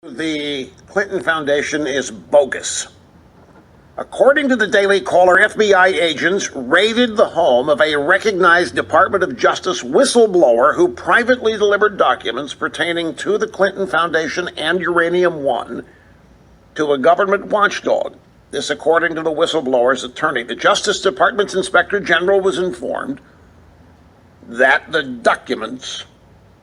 The Clinton Foundation is bogus. According to the Daily Caller, FBI agents raided the home of a recognized Department of Justice whistleblower who privately delivered documents pertaining to the Clinton Foundation and Uranium One to a government watchdog. This according to the whistleblower's attorney. The Justice Department's Inspector General was informed that the documents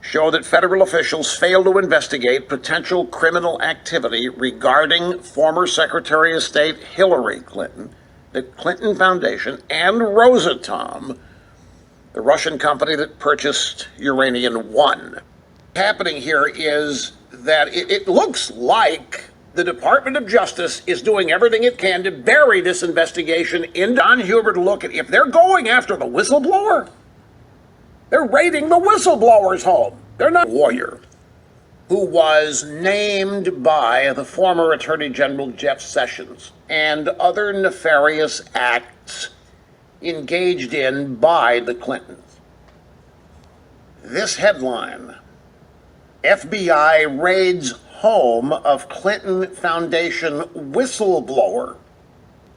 show that federal officials failed to investigate potential criminal activity regarding former Secretary of State Hillary Clinton, the Clinton Foundation, and Rosatom, the Russian company that purchased Uranium One. What's happening here is that it looks like the Department of Justice is doing everything it can to bury this investigation in Don Huber to look at if they're going after the whistleblower. They're raiding the whistleblower's home. They're not a lawyer who was named by the former Attorney General Jeff Sessions and other nefarious acts engaged in by the Clintons. This headline: FBI raids home of Clinton Foundation whistleblower.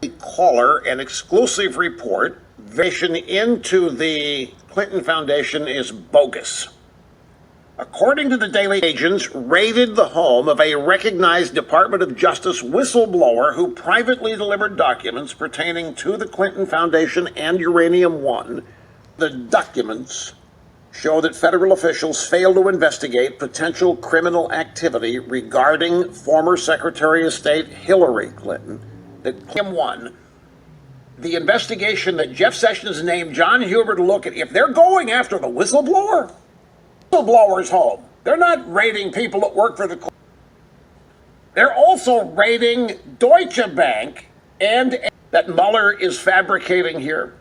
The Caller, an exclusive report, investigation into the Clinton Foundation is bogus. According to the Daily, agents raided the home of a recognized Department of Justice whistleblower who privately delivered documents pertaining to the Clinton Foundation and Uranium One. The documents show that federal officials failed to investigate potential criminal activity regarding former Secretary of State Hillary Clinton, the Clinton One. The investigation that Jeff Sessions named John Huber to look at if they're going after the whistleblower's home. They're not raiding people that work for the Clintons. They're also raiding Deutsche Bank, and that Mueller is fabricating here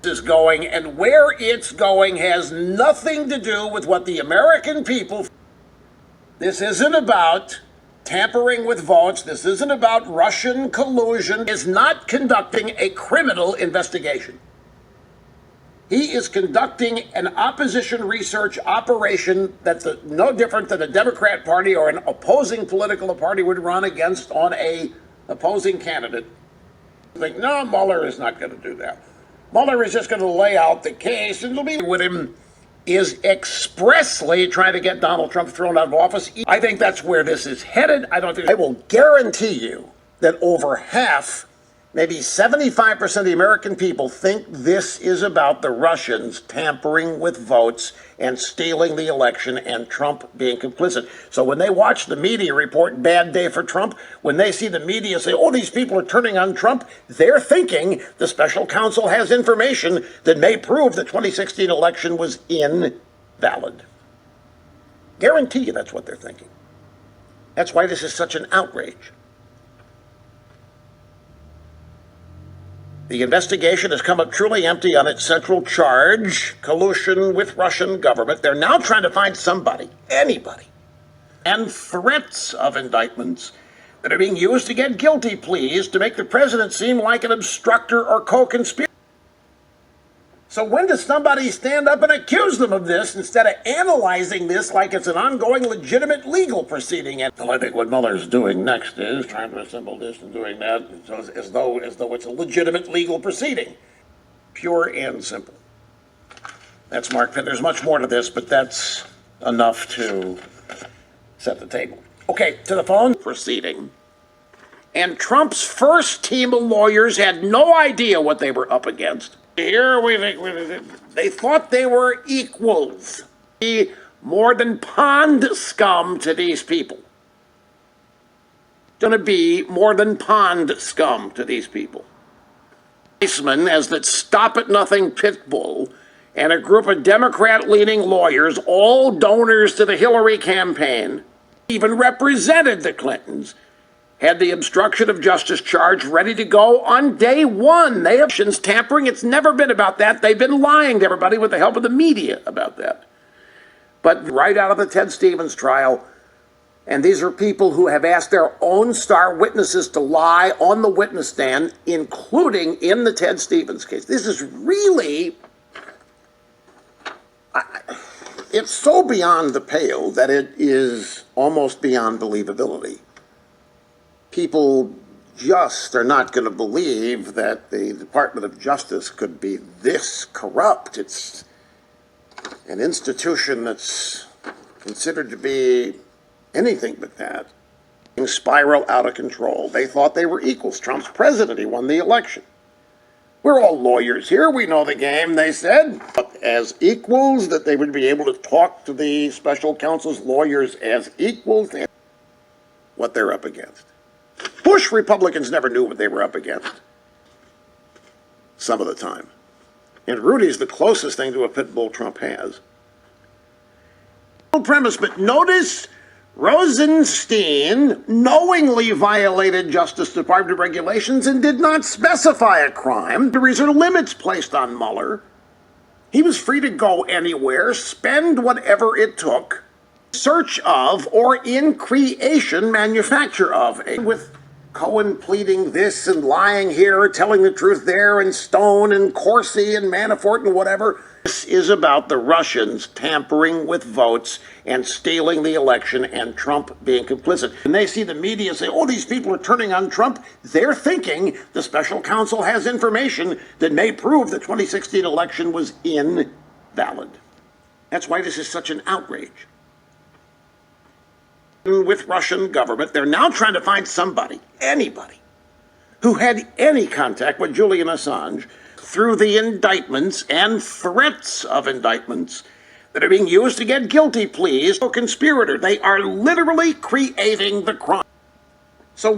is going, and where it's going has nothing to do with what the American people. This isn't about tampering with votes. This isn't about Russian collusion. Is not conducting a criminal investigation. He is conducting an opposition research operation that's no different than a Democrat Party or an opposing political party would run against on a opposing candidate. I think, no, Mueller is not going to do that. Mueller is just going to lay out the case, and it'll be with him is expressly trying to get Donald Trump thrown out of office. I think that's where this is headed. I will guarantee you that over half, maybe 75% of the American people think this is about the Russians tampering with votes and stealing the election and Trump being complicit. So when they watch the media report, bad day for Trump, when they see the media say, oh, these people are turning on Trump, they're thinking the special counsel has information that may prove the 2016 election was invalid. Guarantee you that's what they're thinking. That's why this is such an outrage. The investigation has come up truly empty on its central charge, collusion with Russian government. They're now trying to find somebody, anybody, and threats of indictments that are being used to get guilty pleas to make the president seem like an obstructor or co-conspirator. So when does somebody stand up and accuse them of this instead of analyzing this like it's an ongoing legitimate legal proceeding? And I think what Mueller's doing next is trying to assemble this and doing that as though it's a legitimate legal proceeding. Pure and simple. That's Mark Pitt. There's much more to this, but that's enough to set the table. Okay, to the phone. Proceeding. And Trump's first team of lawyers had no idea what they were up against. Here they thought they were equals. More than pond scum to these people. Going to be more than pond scum to these people. Policemen, as that Stop at Nothing pit bull, and a group of Democrat-leaning lawyers, all donors to the Hillary campaign, even represented the Clintons, had the obstruction of justice charge ready to go on day one. They have tampering. It's never been about that. They've been lying to everybody with the help of the media about that. But right out of the Ted Stevens trial, and these are people who have asked their own star witnesses to lie on the witness stand, including in the Ted Stevens case. This is really, It's so beyond the pale that it is almost beyond believability. People just are not going to believe that the Department of Justice could be this corrupt. It's an institution that's considered to be anything but that. Spiral out of control. They thought they were equals. Trump's president. He won the election. We're all lawyers here. We know the game, they said. But as equals, that they would be able to talk to the special counsel's lawyers as equals. What they're up against. Bush Republicans never knew what they were up against. Some of the time. And Rudy's the closest thing to a pit bull Trump has. Premise, but notice Rosenstein knowingly violated Justice Department regulations and did not specify a crime. There are limits placed on Mueller. He was free to go anywhere, spend whatever it took, search of or in creation, manufacture of. With Cohen pleading this and lying here, telling the truth there, and Stone and Corsi and Manafort and whatever. This is about the Russians tampering with votes and stealing the election and Trump being complicit. And they see the media say, oh, these people are turning on Trump. They're thinking the special counsel has information that may prove the 2016 election was invalid. That's why this is such an outrage. With Russian government, they're now trying to find somebody, anybody, who had any contact with Julian Assange through the indictments and threats of indictments that are being used to get guilty pleas. So conspirator, they are literally creating the crime. So